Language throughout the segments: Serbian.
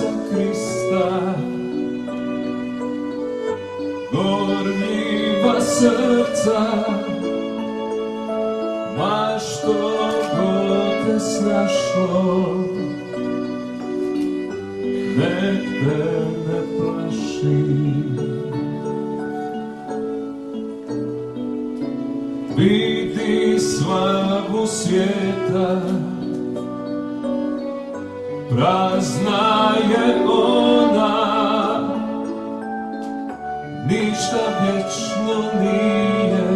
Isusa Krista, gorljiva srca, ma što god te snašlo, nek te ne plaši. Vidi slavu svijeta, prazna je ona, ništa vječno nije,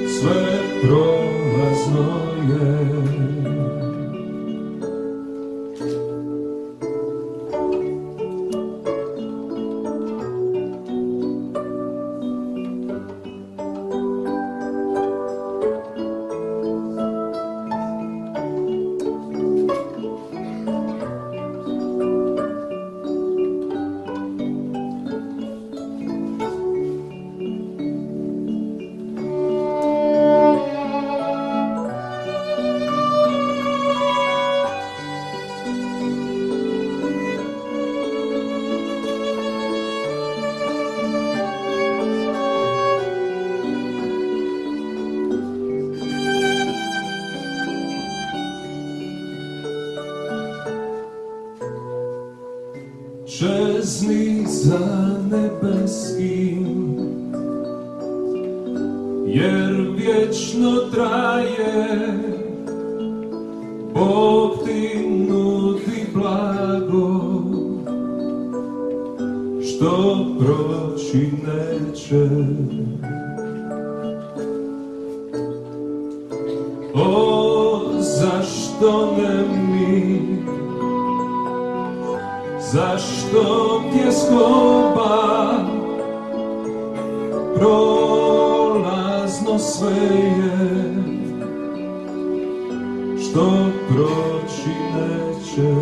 sve prolazno je. Čezni za nebeskim, jer vječno traje, Bog ti nudi blago, što proći neće. O, zašto ne mi, zašto tjeskoba, prolazno sve je, što proći neće.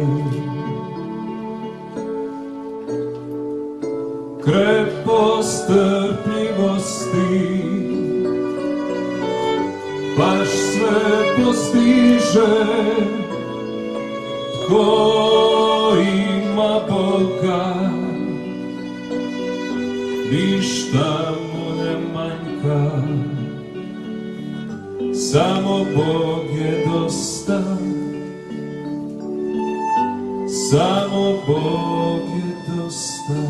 Krepost trpljivosti baš sve postiže, tko ima Boga, ništa mu ne manjka, samo Bog je dosta, samo Bog je dosta.